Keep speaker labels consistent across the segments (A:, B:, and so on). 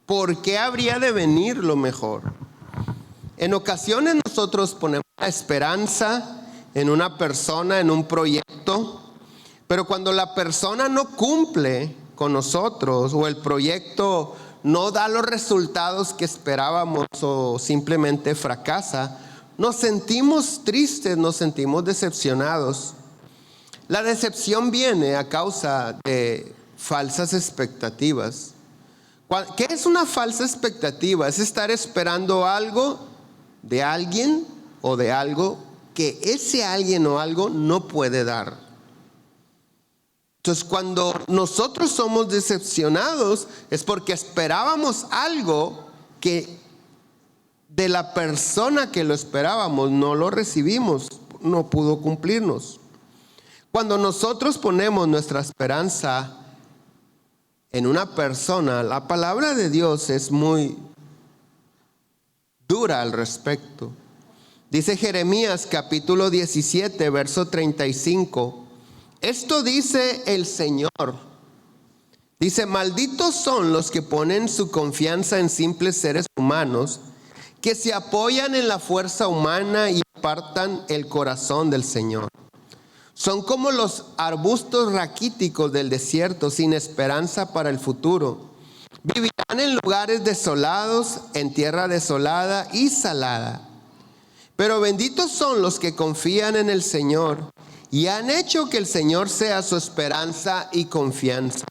A: ¿Por qué habría de venir lo mejor? En ocasiones nosotros ponemos la esperanza en una persona, en un proyecto, pero cuando la persona no cumple con nosotros o el proyecto no da los resultados que esperábamos o simplemente fracasa, nos sentimos tristes, nos sentimos decepcionados. La decepción viene a causa de falsas expectativas. ¿Qué es una falsa expectativa? Es estar esperando algo de alguien o de algo que ese alguien o algo no puede dar. Entonces, cuando nosotros somos decepcionados es porque esperábamos algo que de la persona que lo esperábamos no lo recibimos, no pudo cumplirnos. Cuando nosotros ponemos nuestra esperanza en una persona, la palabra de Dios es muy dura al respecto. Dice Jeremías capítulo 17, verso 35. Esto dice el Señor. Dice: malditos son los que ponen su confianza en simples seres humanos, que se apoyan en la fuerza humana y apartan el corazón del Señor. Son como los arbustos raquíticos del desierto, sin esperanza para el futuro. Vivirán en lugares desolados, en tierra desolada y salada. Pero benditos son los que confían en el Señor y han hecho que el Señor sea su esperanza y confianza.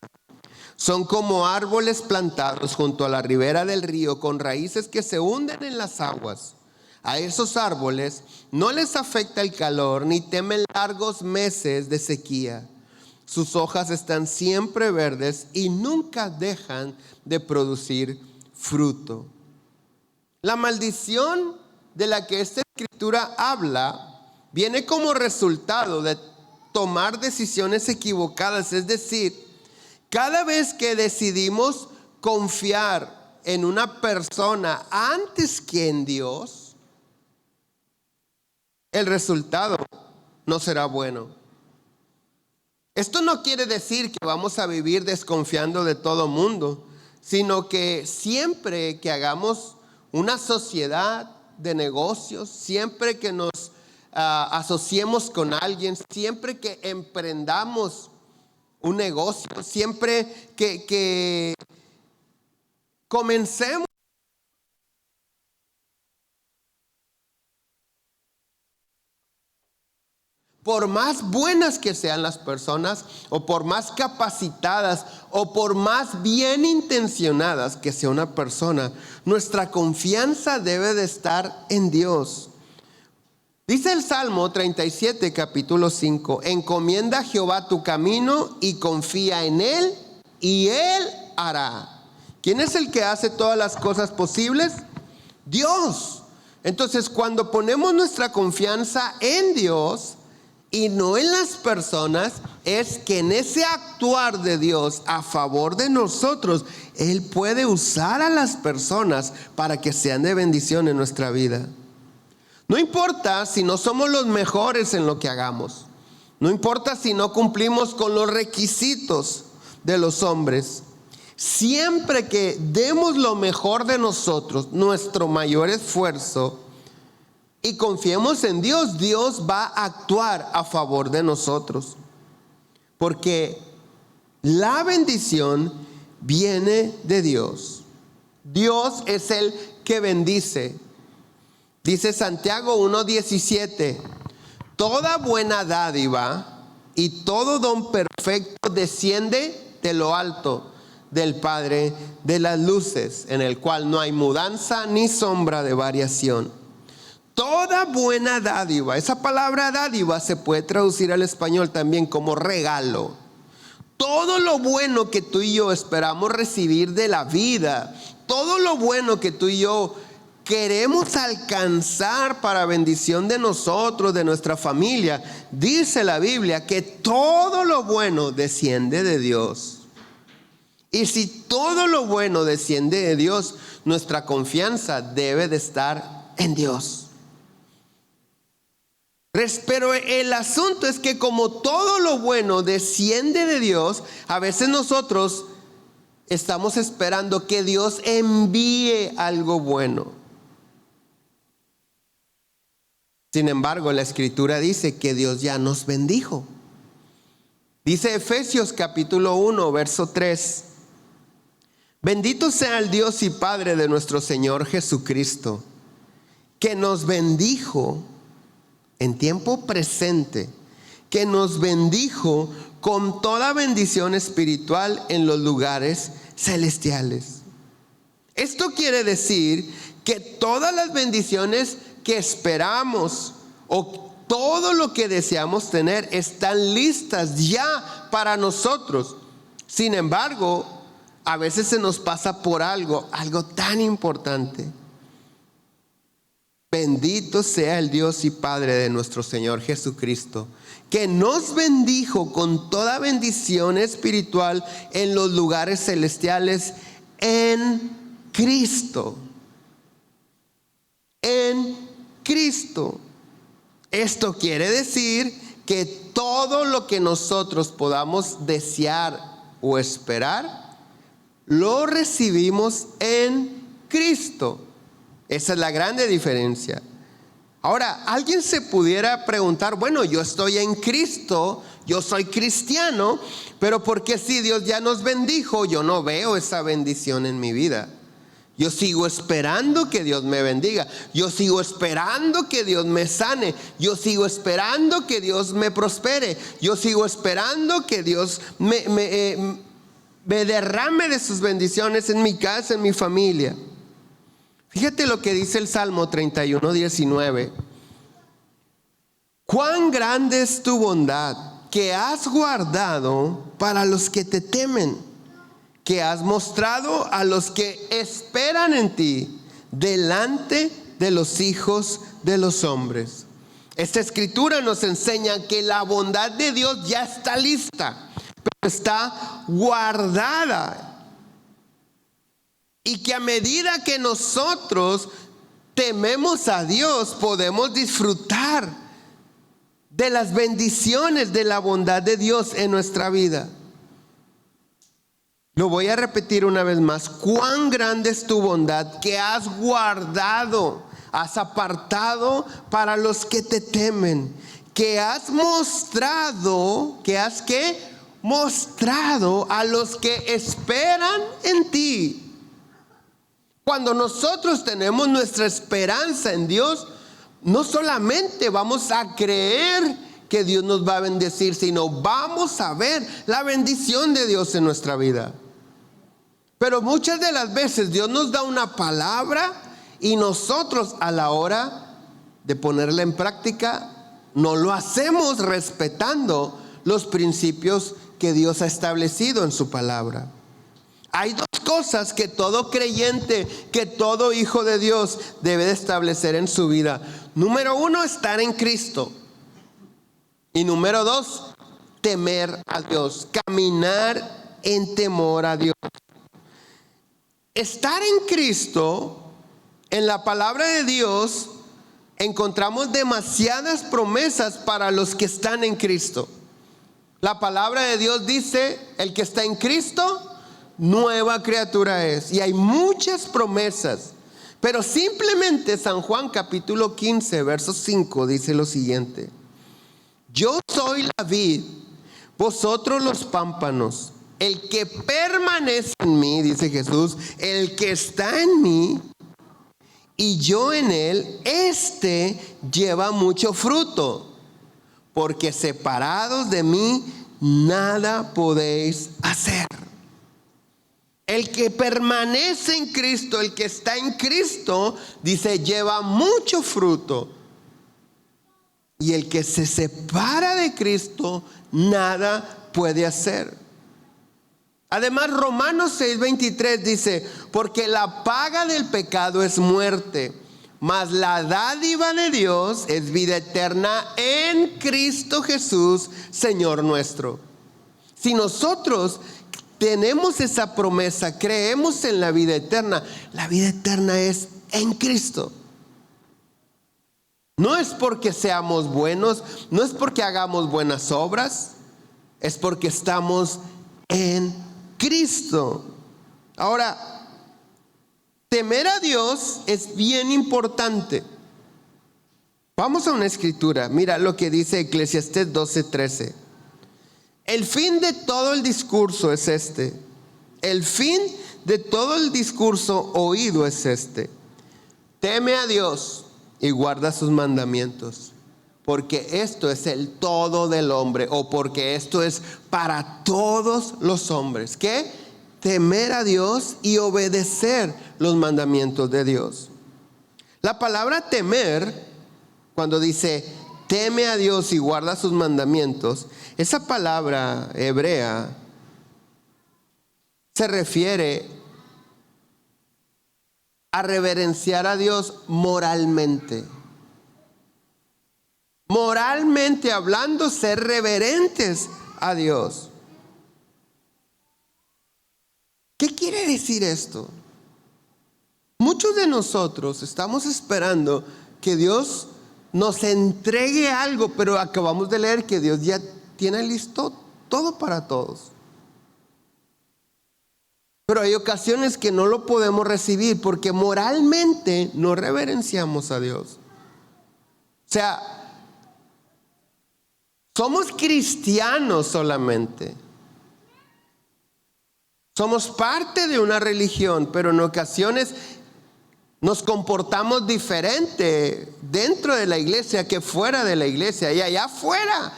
A: Son como árboles plantados junto a la ribera del río, con raíces que se hunden en las aguas. A esos árboles no les afecta el calor, ni temen largos meses de sequía. Sus hojas están siempre verdes y nunca dejan de producir fruto. La maldición de la que esta escritura habla viene como resultado de tomar decisiones equivocadas. Es decir, cada vez que decidimos confiar en una persona antes que en Dios, el resultado no será bueno. Esto no quiere decir que vamos a vivir desconfiando de todo mundo, sino que siempre que hagamos una sociedad de negocios, siempre que nos asociemos con alguien, siempre que emprendamos un negocio, siempre que comencemos, por más buenas que sean las personas, o por más capacitadas, o por más bien intencionadas que sea una persona, nuestra confianza debe de estar en Dios. Dice el Salmo 37, capítulo 5, encomienda a Jehová tu camino y confía en Él, y Él hará. ¿Quién es el que hace todas las cosas posibles? Dios. Entonces, cuando ponemos nuestra confianza en Dios y no en las personas, es que en ese actuar de Dios a favor de nosotros, Él puede usar a las personas para que sean de bendición en nuestra vida. No importa si no somos los mejores en lo que hagamos. No importa si no cumplimos con los requisitos de los hombres. Siempre que demos lo mejor de nosotros, nuestro mayor esfuerzo, y confiemos en Dios, Dios va a actuar a favor de nosotros. Porque la bendición viene de Dios. Dios es el que bendice. Dice Santiago 1:17, toda buena dádiva y todo don perfecto desciende de lo alto, del Padre de las luces, en el cual no hay mudanza ni sombra de variación. Toda buena dádiva, esa palabra dádiva se puede traducir al español también como regalo. Todo lo bueno que tú y yo esperamos recibir de la vida, todo lo bueno que tú y yo queremos alcanzar para bendición de nosotros, de nuestra familia, dice la Biblia que todo lo bueno desciende de Dios. Y si todo lo bueno desciende de Dios, nuestra confianza debe de estar en Dios. Pero el asunto es que como todo lo bueno desciende de Dios, a veces nosotros estamos esperando que Dios envíe algo bueno. Sin embargo, la Escritura dice que Dios ya nos bendijo. Dice Efesios capítulo 1, verso 3. Bendito sea el Dios y Padre de nuestro Señor Jesucristo, que nos bendijo en tiempo presente, que nos bendijo con toda bendición espiritual en los lugares celestiales. Esto quiere decir que todas las bendiciones que esperamos o todo lo que deseamos tener están listas ya para nosotros. Sin embargo, a veces se nos pasa por algo tan importante. Bendito sea el Dios y Padre de nuestro Señor Jesucristo, que nos bendijo con toda bendición espiritual en los lugares celestiales en Cristo. En Cristo. Esto quiere decir que todo lo que nosotros podamos desear o esperar, lo recibimos en Cristo. Esa es la grande diferencia. Ahora, alguien se pudiera preguntar, bueno, yo estoy en Cristo, yo soy cristiano, pero ¿por qué si Dios ya nos bendijo, yo no veo esa bendición en mi vida? Yo sigo esperando que Dios me bendiga. Yo sigo esperando que Dios me sane. Yo sigo esperando que Dios me prospere. Yo sigo esperando que Dios me derrame de sus bendiciones en mi casa, en mi familia. Fíjate lo que dice el Salmo 31, 19. Cuán grande es tu bondad que has guardado para los que te temen, que has mostrado a los que esperan en ti delante de los hijos de los hombres. Esta escritura nos enseña que la bondad de Dios ya está lista, pero está guardada. Y que a medida que nosotros tememos a Dios, podemos disfrutar de las bendiciones de la bondad de Dios en nuestra vida. Lo voy a repetir una vez más. Cuán grande es tu bondad que has guardado, has apartado para los que te temen, que has mostrado, que has ¿qué? Mostrado a los que esperan en ti. Cuando nosotros tenemos nuestra esperanza en Dios, no solamente vamos a creer que Dios nos va a bendecir, sino vamos a ver la bendición de Dios en nuestra vida. Pero muchas de las veces Dios nos da una palabra y nosotros a la hora de ponerla en práctica no lo hacemos respetando los principios que Dios ha establecido en su palabra. Hay dos cosas que todo creyente, que todo hijo de Dios debe de establecer en su vida. Número 1, estar en Cristo. Y número 2, temer a Dios, caminar en temor a Dios. Estar en Cristo, en la palabra de Dios, encontramos demasiadas promesas para los que están en Cristo. La palabra de Dios dice, el que está en Cristo, nueva criatura es. Y hay muchas promesas. Pero simplemente San Juan capítulo 15, verso 5 dice lo siguiente. Yo soy la vid, vosotros los pámpanos. El que permanece en mí, dice Jesús, el que está en mí y yo en él, este lleva mucho fruto, porque separados de mí nada podéis hacer. El que permanece en Cristo, el que está en Cristo, dice, lleva mucho fruto. Y el que se separa de Cristo, nada puede hacer. Además, Romanos 6:23 dice, porque la paga del pecado es muerte, mas la dádiva de Dios es vida eterna en Cristo Jesús, Señor nuestro. Si nosotros tenemos esa promesa, creemos en la vida eterna es en Cristo. No es porque seamos buenos, no es porque hagamos buenas obras, es porque estamos en Cristo. Ahora, temer a Dios es bien importante. Vamos a una escritura. Mira lo que dice Eclesiastés 12:13. El fin de todo el discurso es este. El fin de todo el discurso oído es este. Teme a Dios y guarda sus mandamientos, porque esto es el todo del hombre, o porque esto es para todos los hombres. ¿Qué? Temer a Dios y obedecer los mandamientos de Dios. La palabra temer, cuando dice teme a Dios y guarda sus mandamientos, esa palabra hebrea se refiere a reverenciar a Dios moralmente. Moralmente hablando, ser reverentes a Dios. ¿Qué quiere decir esto? Muchos de nosotros estamos esperando que Dios nos entregue algo, pero acabamos de leer que Dios ya tiene listo todo para todos. Pero hay ocasiones que no lo podemos recibir porque moralmente no reverenciamos a Dios. O sea, somos cristianos solamente. Somos parte de una religión, pero en ocasiones nos comportamos diferente dentro de la iglesia que fuera de la iglesia. Y allá afuera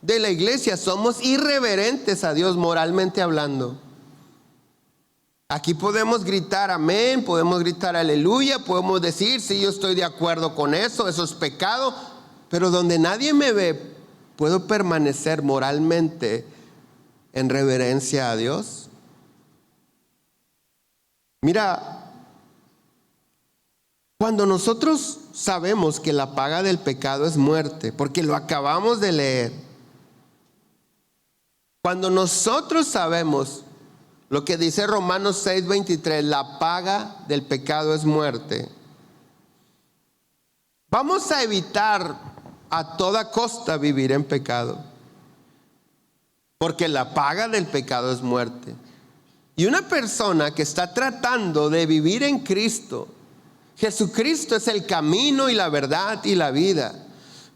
A: de la iglesia somos irreverentes a Dios moralmente hablando. Aquí podemos gritar amén, podemos gritar aleluya, podemos decir sí, yo estoy de acuerdo con eso, eso es pecado. Pero donde nadie me ve, ¿puedo permanecer moralmente en reverencia a Dios? Mira, cuando nosotros sabemos que la paga del pecado es muerte, porque lo acabamos de leer, cuando nosotros sabemos lo que dice Romanos 6:23, la paga del pecado es muerte, vamos a evitar a toda costa vivir en pecado, porque la paga del pecado es muerte. Y una persona que está tratando de vivir en Cristo, Jesucristo es el camino y la verdad y la vida.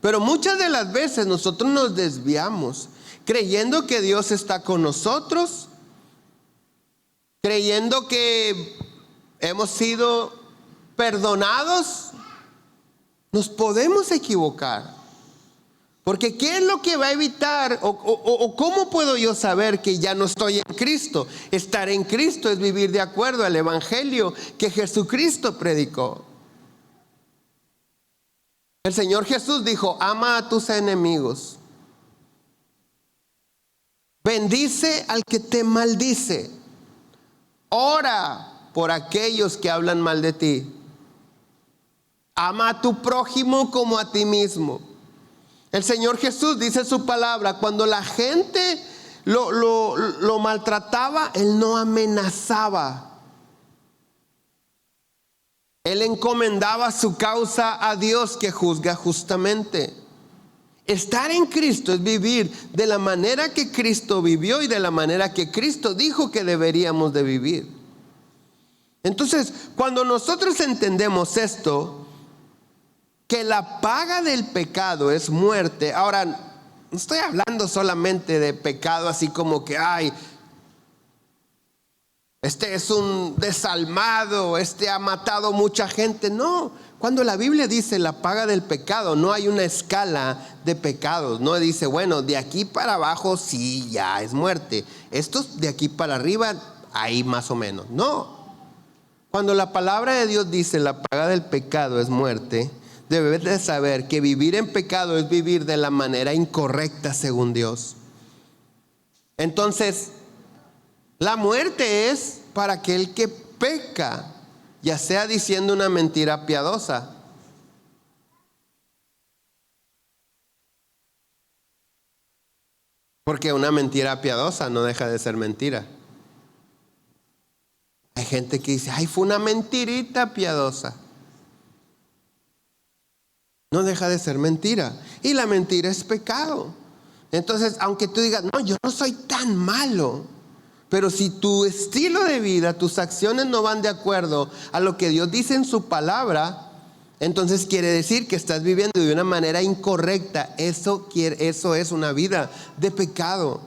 A: Pero muchas de las veces nosotros nos desviamos creyendo que Dios está con nosotros, creyendo que hemos sido perdonados. Nos podemos equivocar. Porque ¿qué es lo que va a evitar? O ¿cómo puedo yo saber que ya no estoy en Cristo? Estar en Cristo es vivir de acuerdo al evangelio que Jesucristo predicó. El Señor Jesús dijo, ama a tus enemigos. Bendice al que te maldice. Ora por aquellos que hablan mal de ti. Ama a tu prójimo como a ti mismo. El Señor Jesús dice su palabra, cuando la gente lo maltrataba, Él no amenazaba. Él encomendaba su causa a Dios que juzga justamente. Estar en Cristo es vivir de la manera que Cristo vivió y de la manera que Cristo dijo que deberíamos de vivir. Entonces, cuando nosotros entendemos esto, que la paga del pecado es muerte. Ahora, no estoy hablando solamente de pecado así como que, ay, este es un desalmado, este ha matado mucha gente. No, cuando la Biblia dice la paga del pecado, no hay una escala de pecados. No dice, bueno, de aquí para abajo sí, ya es muerte. Estos de aquí para arriba, ahí más o menos. No. Cuando la palabra de Dios dice la paga del pecado es muerte, debes de saber que vivir en pecado es vivir de la manera incorrecta según Dios. Entonces, la muerte es para aquel que peca, ya sea diciendo una mentira piadosa. Porque una mentira piadosa no deja de ser mentira. Hay gente que dice, ay, fue una mentirita piadosa. No deja de ser mentira. Y la mentira es pecado. Entonces, aunque tú digas, no, yo no soy tan malo, Pero si tu estilo de vida, tus acciones no van de acuerdo a lo que Dios dice en su palabra, entonces quiere decir que estás viviendo de una manera incorrecta. Eso es una vida de pecado.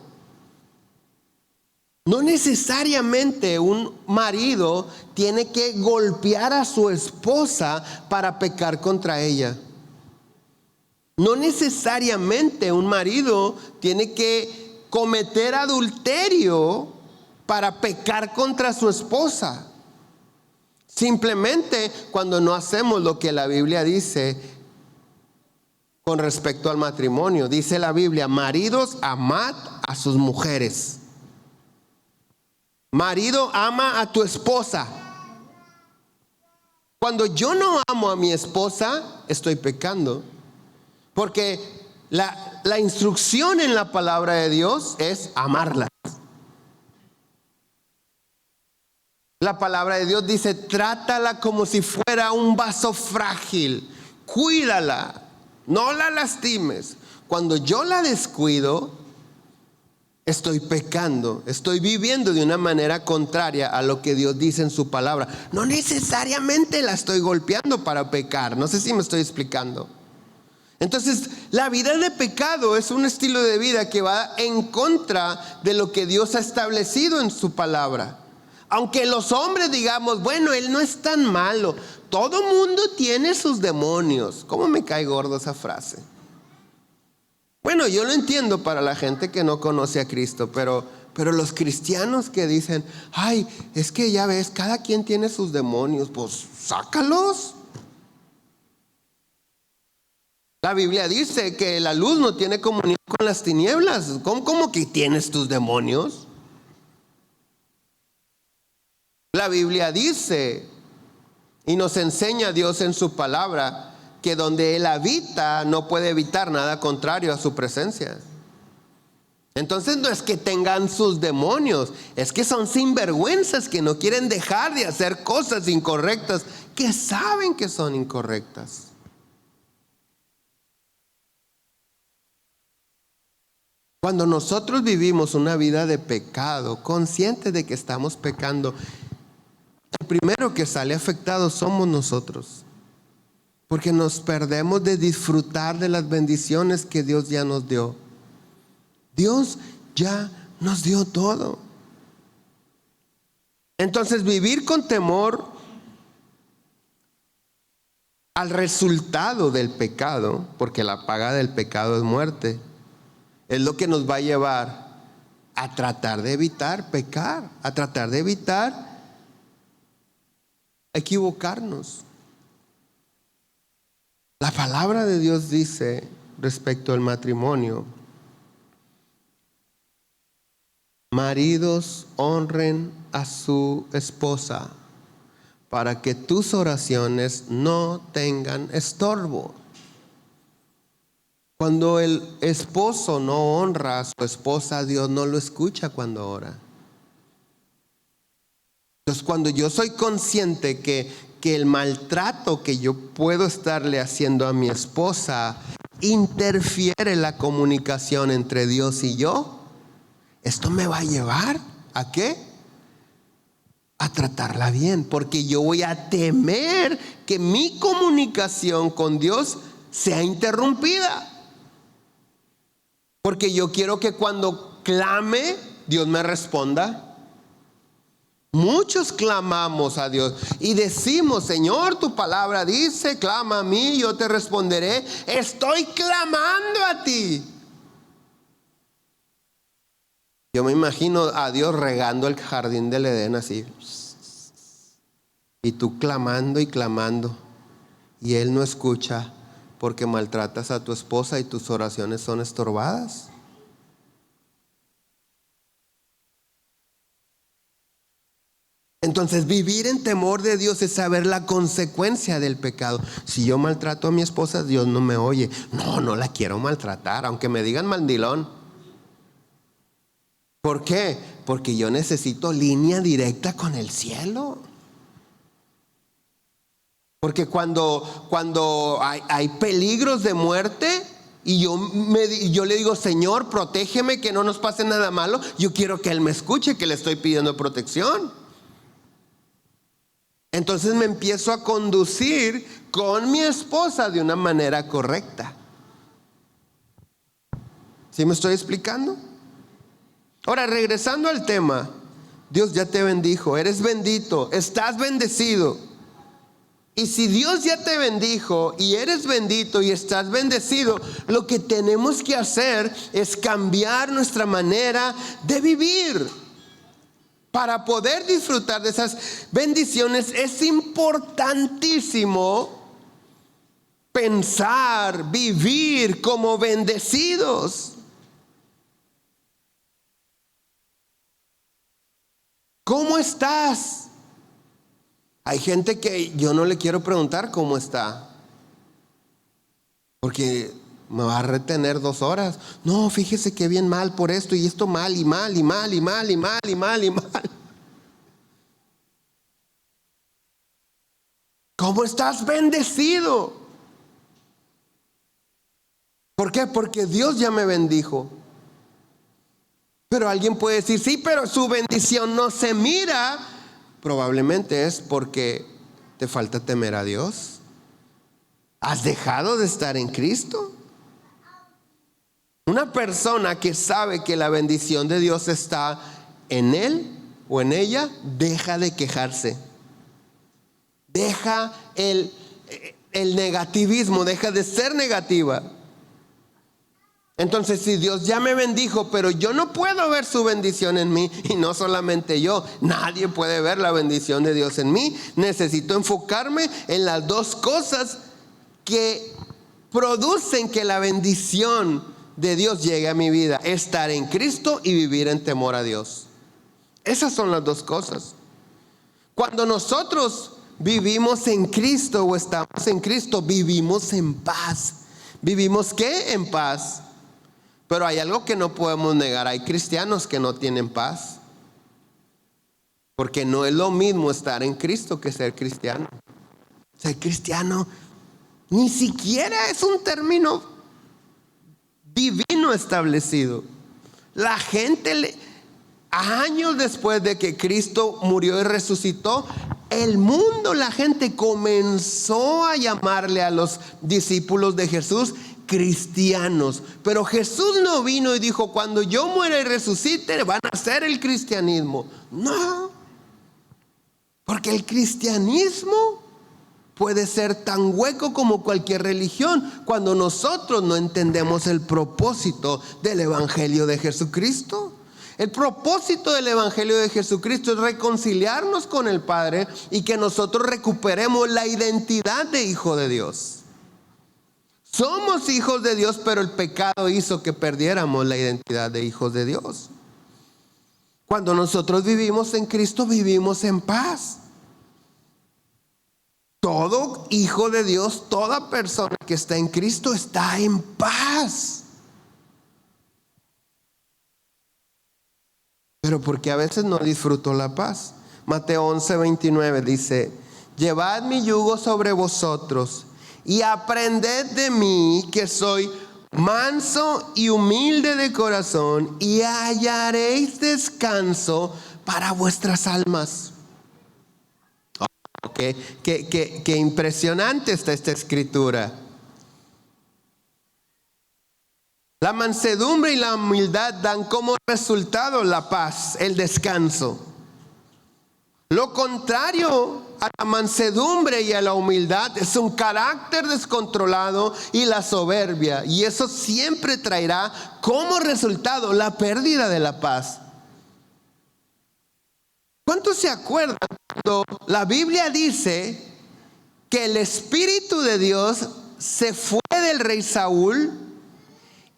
A: No necesariamente un marido tiene que golpear a su esposa para pecar contra ella. No necesariamente un marido tiene que cometer adulterio para pecar contra su esposa. Simplemente cuando no hacemos lo que la Biblia dice con respecto al matrimonio. Dice la Biblia: maridos, amad a sus mujeres. Marido, ama a tu esposa. Cuando yo no amo a mi esposa, estoy pecando. Porque la instrucción en la palabra de Dios es amarla. La palabra de Dios dice: trátala como si fuera un vaso frágil. Cuídala, no la lastimes. Cuando yo la descuido, estoy pecando, estoy viviendo de una manera contraria a lo que Dios dice en su palabra. No necesariamente la estoy golpeando para pecar. No sé si me estoy explicando. Entonces, la vida de pecado es un estilo de vida que va en contra de lo que Dios ha establecido en su palabra. Aunque los hombres digamos: bueno, él no es tan malo. Todo mundo tiene sus demonios. ¿Cómo me cae gordo esa frase? Bueno, yo lo entiendo para la gente que no conoce a Cristo, pero los cristianos que dicen: ay, es que ya ves, cada quien tiene sus demonios. Pues sácalos. La Biblia dice que la luz no tiene comunión con las tinieblas. ¿Cómo que tienes tus demonios? La Biblia dice y nos enseña Dios en su palabra que donde Él habita no puede evitar nada contrario a su presencia. Entonces no es que tengan sus demonios, es que son sinvergüenzas que no quieren dejar de hacer cosas incorrectas, que saben que son incorrectas. Cuando nosotros vivimos una vida de pecado, conscientes de que estamos pecando, el primero que sale afectado somos nosotros. Porque nos perdemos de disfrutar de las bendiciones que Dios ya nos dio. Dios ya nos dio todo. Entonces, vivir con temor al resultado del pecado, porque la paga del pecado es muerte, es lo que nos va a llevar a tratar de evitar pecar, a tratar de evitar equivocarnos. La palabra de Dios dice respecto al matrimonio: maridos, honren a su esposa para que tus oraciones no tengan estorbo. Cuando el esposo no honra a su esposa, Dios no lo escucha cuando ora. Entonces, cuando yo soy consciente que el maltrato que yo puedo estarle haciendo a mi esposa interfiere en la comunicación entre Dios y yo, esto me va a llevar ¿a qué? A tratarla bien, porque yo voy a temer que mi comunicación con Dios sea interrumpida. Porque yo quiero que cuando clame, Dios me responda. Muchos clamamos a Dios y decimos: Señor, tu palabra dice, clama a mí, yo te responderé. Estoy clamando a ti. Yo me imagino a Dios regando el jardín del Edén así. Y tú clamando y clamando. Y Él no escucha porque maltratas a tu esposa y tus oraciones son estorbadas. Entonces, vivir en temor de Dios es saber la consecuencia del pecado. Si yo maltrato a mi esposa, Dios no me oye. No la quiero maltratar, aunque me digan mandilón. ¿Por qué? Porque yo necesito línea directa con el cielo. Porque cuando hay peligros de muerte, y yo le digo, Señor, protégeme, que no nos pase nada malo, yo quiero que Él me escuche, que le estoy pidiendo protección. Entonces me empiezo a conducir con mi esposa de una manera correcta. ¿Sí me estoy explicando? Ahora, regresando al tema, Dios ya te bendijo, eres bendito, estás bendecido. Y si Dios ya te bendijo y eres bendito y estás bendecido, lo que tenemos que hacer es cambiar nuestra manera de vivir. Para poder disfrutar de esas bendiciones es importantísimo pensar, vivir como bendecidos. ¿Cómo estás? Hay gente que yo no le quiero preguntar cómo está, porque me va a retener 2 horas. No, fíjese que bien mal por esto y esto mal y mal y mal y mal y mal y mal y mal. ¿Cómo estás bendecido? ¿Por qué? Porque Dios ya me bendijo. Pero alguien puede decir, sí, pero su bendición no se mira. Probablemente es porque te falta temer a Dios. ¿Has dejado de estar en Cristo? Una persona que sabe que la bendición de Dios está en él o en ella, deja de quejarse. Deja el negativismo, deja de ser negativa. Entonces, si Dios ya me bendijo, pero yo no puedo ver su bendición en mí, y no solamente yo, nadie puede ver la bendición de Dios en mí, necesito enfocarme en las 2 cosas que producen que la bendición de Dios llegue a mi vida: estar en Cristo y vivir en temor a Dios. Esas son las 2 cosas. Cuando nosotros vivimos en Cristo o estamos en Cristo, vivimos en paz. ¿Vivimos qué? En paz. Pero hay algo que no podemos negar: hay cristianos que no tienen paz. Porque no es lo mismo estar en Cristo que ser cristiano. Ser cristiano ni siquiera es un término divino establecido. La gente, años después de que Cristo murió y resucitó, el mundo, la gente comenzó a llamarle a los discípulos de Jesús cristianos. Pero Jesús no vino y dijo: cuando yo muera y resucite van a hacer el cristianismo. No, porque el cristianismo puede ser tan hueco como cualquier religión cuando nosotros no entendemos el propósito del evangelio de Jesucristo. El propósito del evangelio de Jesucristo es reconciliarnos con el Padre y que nosotros recuperemos la identidad de hijo de Dios. Somos hijos de Dios, pero el pecado hizo que perdiéramos la identidad de hijos de Dios. Cuando nosotros vivimos en Cristo, vivimos en paz. Todo hijo de Dios, toda persona que está en Cristo está en paz. Pero porque a veces no disfruto la paz. Mateo 11:29 dice: llevad mi yugo sobre vosotros y aprended de mí, que soy manso y humilde de corazón, y hallaréis descanso para vuestras almas. Qué impresionante está esta escritura. La mansedumbre y la humildad dan como resultado la paz, el descanso. Lo contrario a la mansedumbre y a la humildad es un carácter descontrolado y la soberbia. Y eso siempre traerá como resultado la pérdida de la paz. ¿Cuántos se acuerdan cuando la Biblia dice que el Espíritu de Dios se fue del rey Saúl?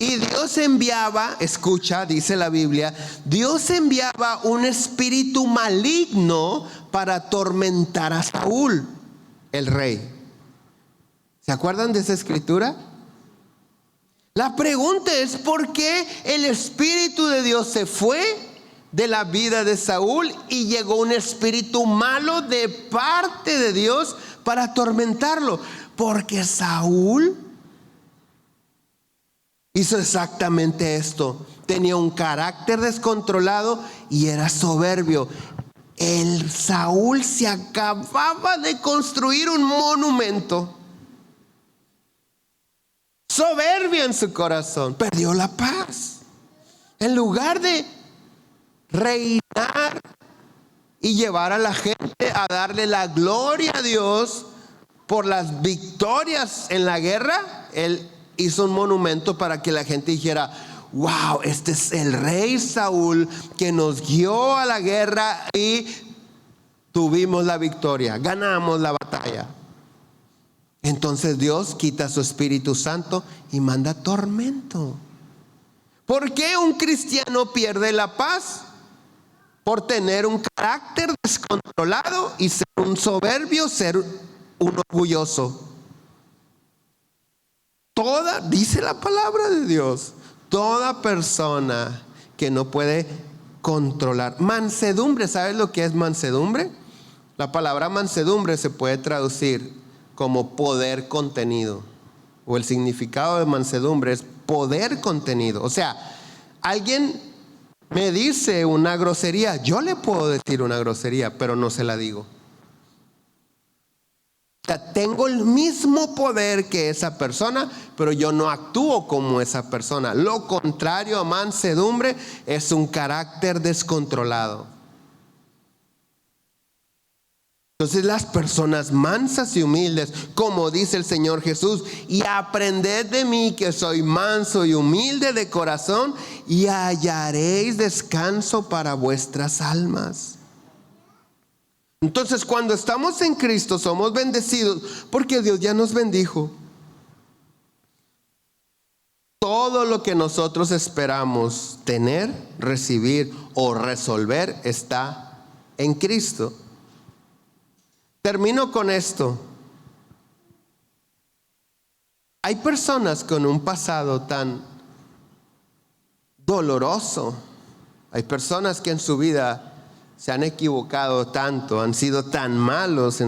A: Y Dios enviaba, escucha, dice la Biblia, Dios enviaba un espíritu maligno para atormentar a Saúl, el rey. ¿Se acuerdan de esa escritura? La pregunta es: ¿por qué el Espíritu de Dios se fue de la vida de Saúl y llegó un espíritu malo de parte de Dios para atormentarlo? Porque Saúl hizo exactamente esto. Tenía un carácter descontrolado y era soberbio. El Saúl se acababa de construir un monumento. Soberbio en su corazón, perdió la paz. En lugar de reinar y llevar a la gente a darle la gloria a Dios por las victorias en la guerra, él hizo un monumento para que la gente dijera: wow, este es el rey Saúl que nos guió a la guerra y tuvimos la victoria, ganamos la batalla. Entonces Dios quita su Espíritu Santo y manda tormento. ¿Por qué un cristiano pierde la paz? Por tener un carácter descontrolado y ser un soberbio, ser un orgulloso. Dice la palabra de Dios, toda persona que no puede controlar. Mansedumbre, ¿sabes lo que es mansedumbre? La palabra mansedumbre se puede traducir como poder contenido, o el significado de mansedumbre es poder contenido. O sea, alguien me dice una grosería, yo le puedo decir una grosería, pero no se la digo. O sea, tengo el mismo poder que esa persona, pero yo no actúo como esa persona. Lo contrario a mansedumbre es un carácter descontrolado. Entonces las personas mansas y humildes, como dice el Señor Jesús, y aprended de mí que soy manso y humilde de corazón, y hallaréis descanso para vuestras almas. Entonces cuando estamos en Cristo somos bendecidos porque Dios ya nos bendijo. Todo lo que nosotros esperamos tener, recibir o resolver está en Cristo. Termino con esto. Hay personas con un pasado tan doloroso. Hay personas que en su vida se han equivocado tanto, han sido tan malos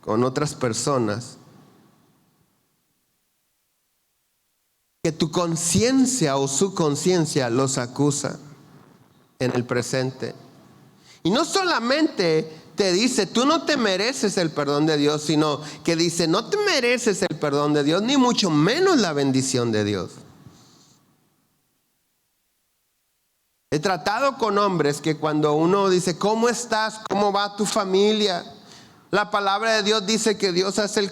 A: con otras personas, que tu conciencia o su conciencia los acusa en el presente. Y no solamente te dice, tú no te mereces el perdón de Dios, sino que dice, no te mereces el perdón de Dios, ni mucho menos la bendición de Dios. He tratado con hombres que cuando uno dice, ¿cómo estás? ¿Cómo va tu familia? La palabra de Dios dice que Dios hace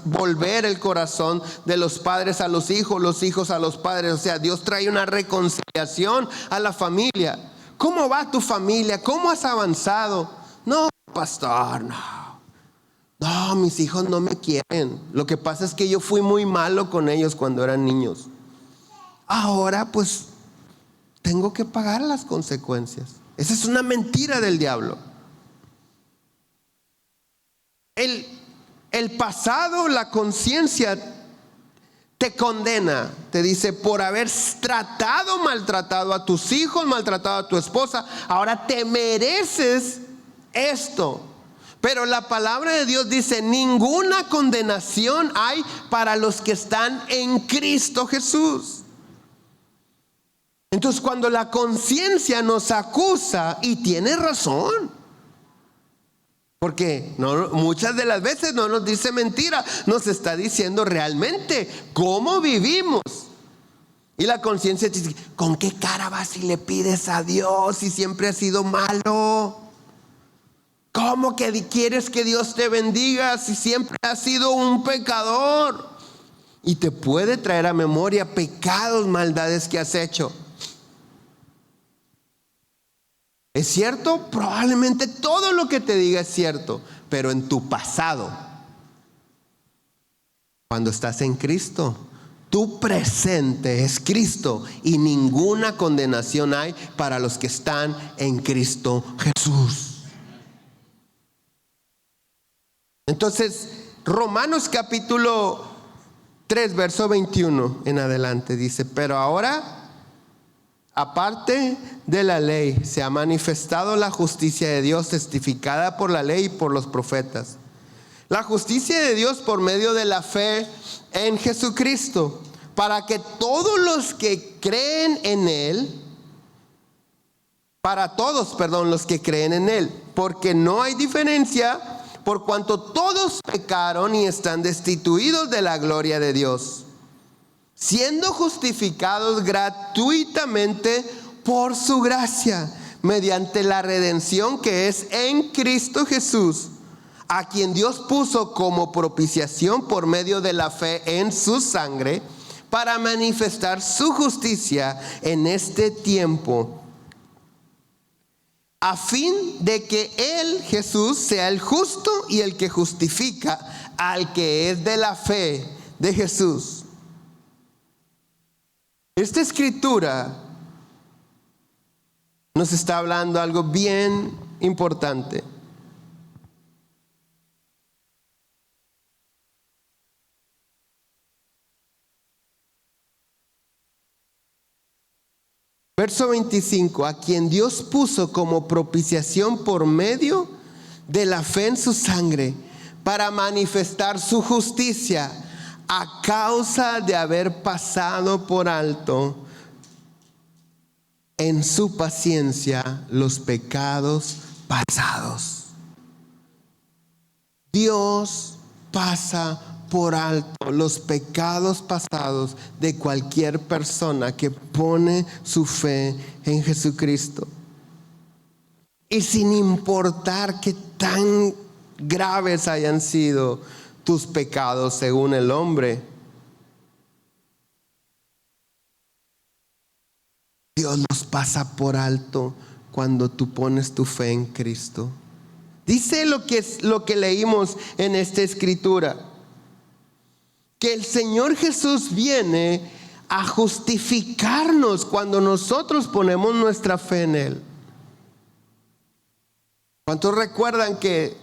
A: volver el corazón de los padres a los hijos a los padres. O sea, Dios trae una reconciliación a la familia. ¿Cómo va tu familia? ¿Cómo has avanzado? No, pastor, no, mis hijos no me quieren. Lo que pasa es que yo fui muy malo con ellos cuando eran niños. Ahora pues tengo que pagar las consecuencias. Esa es una mentira del diablo. El pasado, la conciencia te condena, te dice, por haber maltratado a tus hijos, maltratado a tu esposa, ahora te mereces esto. Pero la palabra de Dios dice, ninguna condenación hay para los que están en Cristo Jesús. Entonces cuando la conciencia nos acusa, y tiene razón, porque muchas de las veces no nos dice mentira, nos está diciendo realmente cómo vivimos. Y la conciencia dice, ¿con qué cara vas y le pides a Dios si siempre has sido malo? ¿Cómo que quieres que Dios te bendiga si siempre has sido un pecador? Y te puede traer a memoria pecados, maldades que has hecho. ¿Es cierto? Probablemente todo lo que te diga es cierto, pero en tu pasado, cuando estás en Cristo, tu presente es Cristo y ninguna condenación hay para los que están en Cristo Jesús. Entonces, Romanos capítulo 3, verso 21 en adelante dice, pero ahora, aparte de la ley, se ha manifestado la justicia de Dios testificada por la ley y por los profetas. La justicia de Dios por medio de la fe en Jesucristo, para que todos los que creen en Él, para todos, los que creen en Él, porque no hay diferencia, por cuanto todos pecaron y están destituidos de la gloria de Dios, siendo justificados gratuitamente por su gracia, mediante la redención que es en Cristo Jesús, a quien Dios puso como propiciación por medio de la fe en su sangre, para manifestar su justicia en este tiempo, a fin de que Él, Jesús, sea el justo y el que justifica al que es de la fe de Jesús. Esta escritura nos está hablando algo bien importante. Verso 25, a quien Dios puso como propiciación por medio de la fe en su sangre, para manifestar su justicia, a causa de haber pasado por alto en su paciencia los pecados pasados. Dios pasa por alto los pecados pasados de cualquier persona que pone su fe en Jesucristo. Y sin importar qué tan graves hayan sido tus pecados según el hombre, Dios los pasa por alto cuando tú pones tu fe en Cristo. Dice lo que leímos en esta escritura, que el Señor Jesús viene a justificarnos cuando nosotros ponemos nuestra fe en Él. ¿Cuántos recuerdan que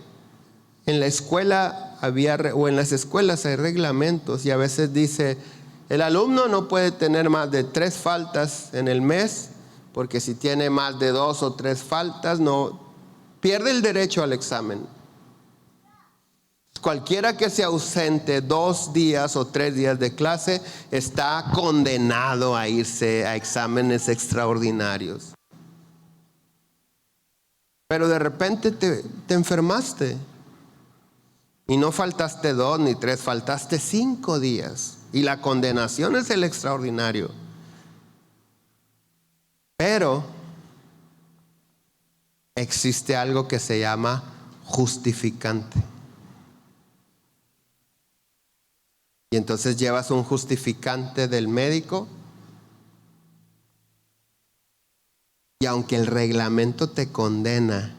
A: en la escuela en las escuelas hay reglamentos y a veces dice, el alumno no puede tener más de 3 faltas en el mes, porque si tiene más de 2 o 3 faltas, no pierde el derecho al examen? Cualquiera que se ausente 2 días o 3 días de clase está condenado a irse a exámenes extraordinarios. Pero de repente te enfermaste y no faltaste 2 ni 3, faltaste 5 días. Y la condenación es el extraordinario. Pero existe algo que se llama justificante. Y entonces llevas un justificante del médico. Y aunque el reglamento te condena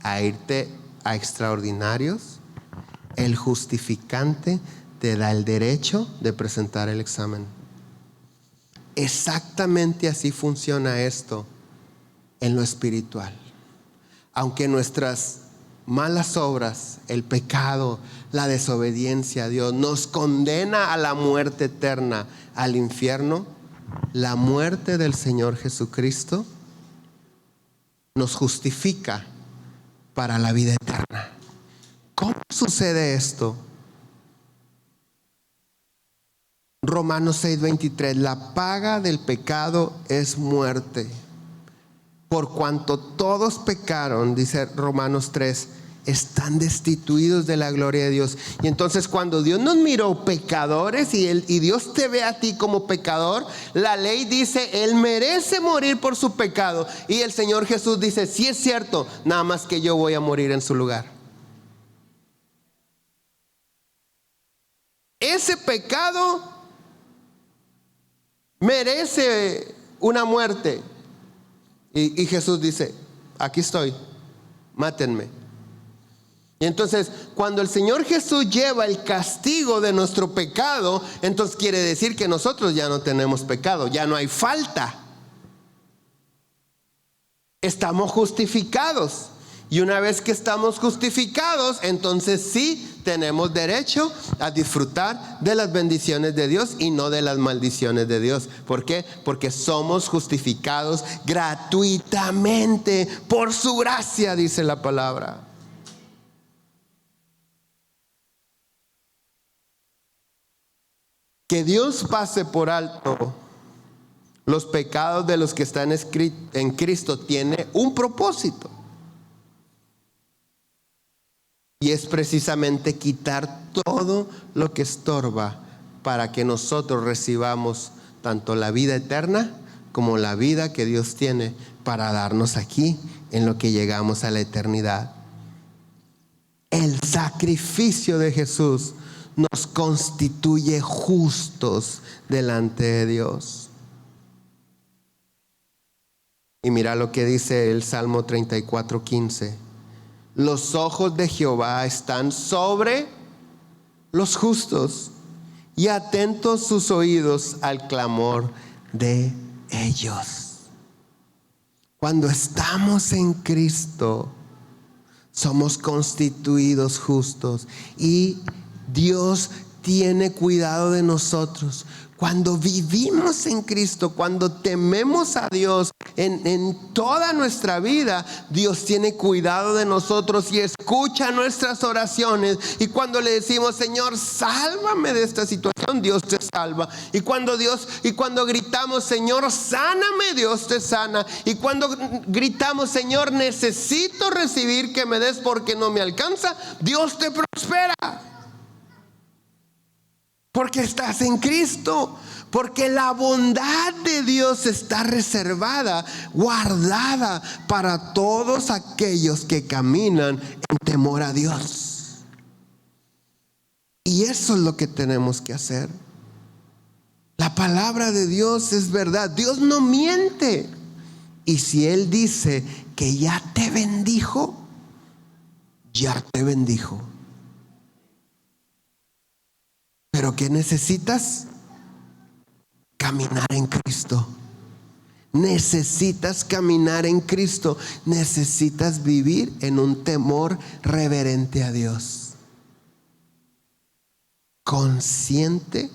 A: a irte a extraordinarios, el justificante te da el derecho de presentar el examen. Exactamente así funciona esto en lo espiritual. Aunque nuestras malas obras, el pecado, la desobediencia a Dios nos condena a la muerte eterna, al infierno, la muerte del Señor Jesucristo nos justifica para la vida eterna. ¿Cómo sucede esto? Romanos 6:23, la paga del pecado es muerte. Por cuanto todos pecaron, dice Romanos 3, están destituidos de la gloria de Dios. Y entonces cuando Dios nos miró pecadores y Dios te ve a ti como pecador, la ley dice, Él merece morir por su pecado. Y el Señor Jesús dice, sí es cierto, nada más que yo voy a morir en su lugar. Ese pecado merece una muerte. Y Jesús dice, aquí estoy, mátenme. Y entonces, cuando el Señor Jesús lleva el castigo de nuestro pecado, entonces quiere decir que nosotros ya no tenemos pecado, ya no hay falta. Estamos justificados. Y una vez que estamos justificados, entonces sí tenemos derecho a disfrutar de las bendiciones de Dios y no de las maldiciones de Dios. ¿Por qué? Porque somos justificados gratuitamente por su gracia, dice la palabra. Que Dios pase por alto los pecados de los que están en Cristo tiene un propósito. Y es precisamente quitar todo lo que estorba para que nosotros recibamos tanto la vida eterna como la vida que Dios tiene para darnos aquí en lo que llegamos a la eternidad. El sacrificio de Jesús nos constituye justos delante de Dios. Y mira lo que dice el Salmo 34:15. Los ojos de Jehová están sobre los justos y atentos sus oídos al clamor de ellos. Cuando estamos en Cristo, somos constituidos justos y Dios tiene cuidado de nosotros. Cuando vivimos en Cristo, cuando tememos a Dios en toda nuestra vida, Dios tiene cuidado de nosotros y escucha nuestras oraciones. Y cuando le decimos, Señor, sálvame de esta situación, Dios te salva. Y cuando gritamos, Señor, sáname, Dios te sana. Y cuando gritamos, Señor, necesito recibir que me des porque no me alcanza, Dios te prospera. Porque estás en Cristo, porque la bondad de Dios está reservada, guardada para todos aquellos que caminan en temor a Dios. Y eso es lo que tenemos que hacer. La palabra de Dios es verdad. Dios no miente. Y si Él dice que ya te bendijo, ya te bendijo. Pero ¿qué necesitas? Caminar en Cristo. Necesitas caminar en Cristo. Necesitas vivir en un temor reverente a Dios. Consciente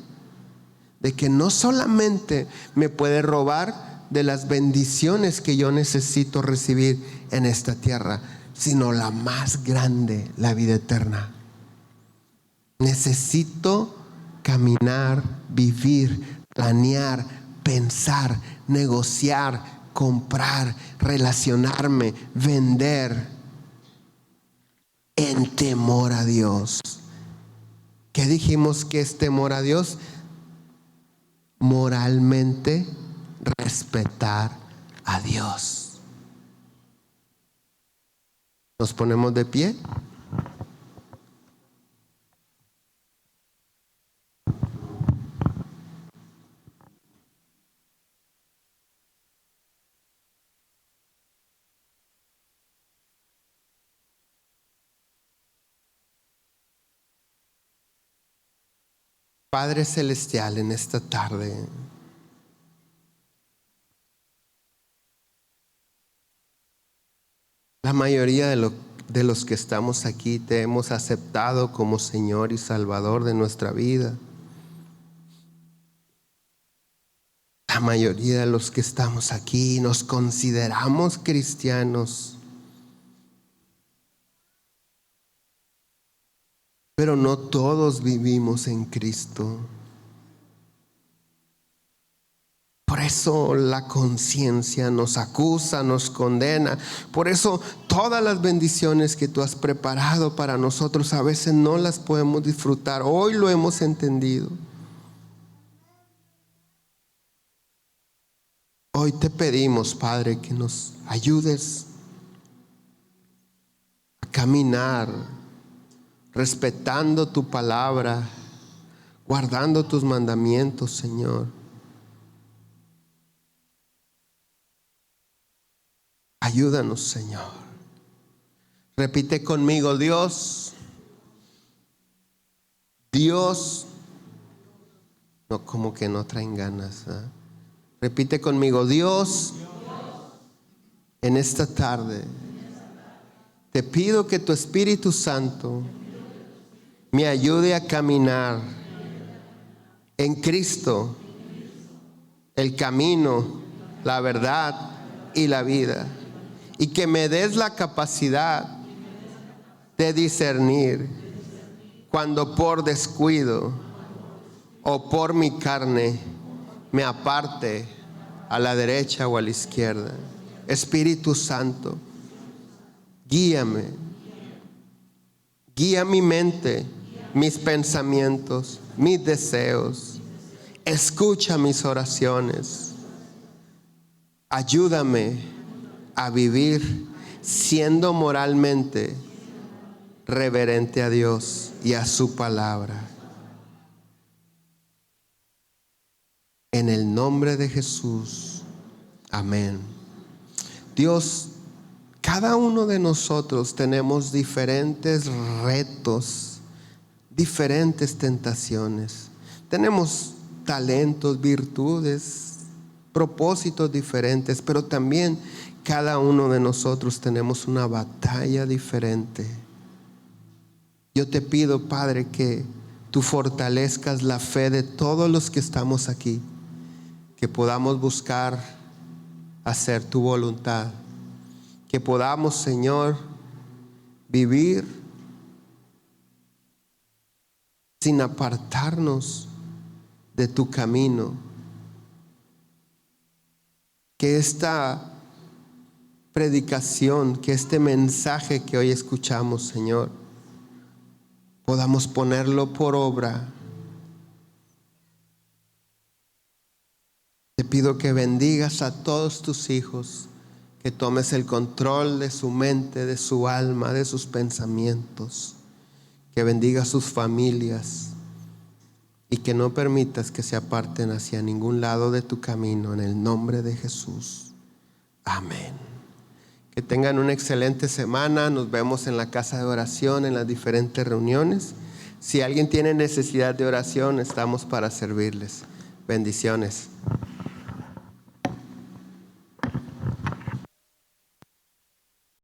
A: de que no solamente me puede robar de las bendiciones que yo necesito recibir en esta tierra, sino la más grande, la vida eterna. Necesito caminar, vivir, planear, pensar, negociar, comprar, relacionarme, vender en temor a Dios. ¿Qué dijimos que es temor a Dios? Moralmente respetar a Dios. ¿Nos ponemos de pie? Padre Celestial, en esta tarde, la mayoría de los que estamos aquí te hemos aceptado como Señor y Salvador de nuestra vida. La mayoría de los que estamos aquí nos consideramos cristianos. Pero no todos vivimos en Cristo. Por eso la conciencia nos acusa, nos condena. Por eso todas las bendiciones que tú has preparado para nosotros a veces no las podemos disfrutar. Hoy lo hemos entendido. Hoy te pedimos, Padre, que nos ayudes a caminar respetando tu palabra, guardando tus mandamientos, Señor. Ayúdanos, Señor. Repite conmigo, Dios, no, como que no traen ganas, ¿eh? Repite conmigo, Dios, en esta tarde te pido que tu Espíritu Santo me ayude a caminar en Cristo, el camino, la verdad y la vida, y que me des la capacidad de discernir cuando por descuido o por mi carne me aparte a la derecha o a la izquierda. Espíritu Santo, guíame, guía mi mente, mis pensamientos, mis deseos. Escucha mis oraciones. Ayúdame a vivir siendo moralmente reverente a Dios y a su palabra. En el nombre de Jesús. Amén. Dios, cada uno de nosotros tenemos diferentes retos, diferentes tentaciones. Tenemos talentos, virtudes, propósitos diferentes, pero también cada uno de nosotros tenemos una batalla diferente. Yo te pido, Padre, que tú fortalezcas la fe de todos los que estamos aquí, que podamos buscar hacer tu voluntad, que podamos, Señor, vivir sin apartarnos de tu camino. Que esta predicación, que este mensaje que hoy escuchamos, Señor, podamos ponerlo por obra. Te pido que bendigas a todos tus hijos, que tomes el control de su mente, de su alma, de sus pensamientos, que bendiga sus familias y que no permitas que se aparten hacia ningún lado de tu camino, en el nombre de Jesús. Amén. Que tengan una excelente semana. Nos vemos en la casa de oración, en las diferentes reuniones. Si alguien tiene necesidad de oración, estamos para servirles. Bendiciones.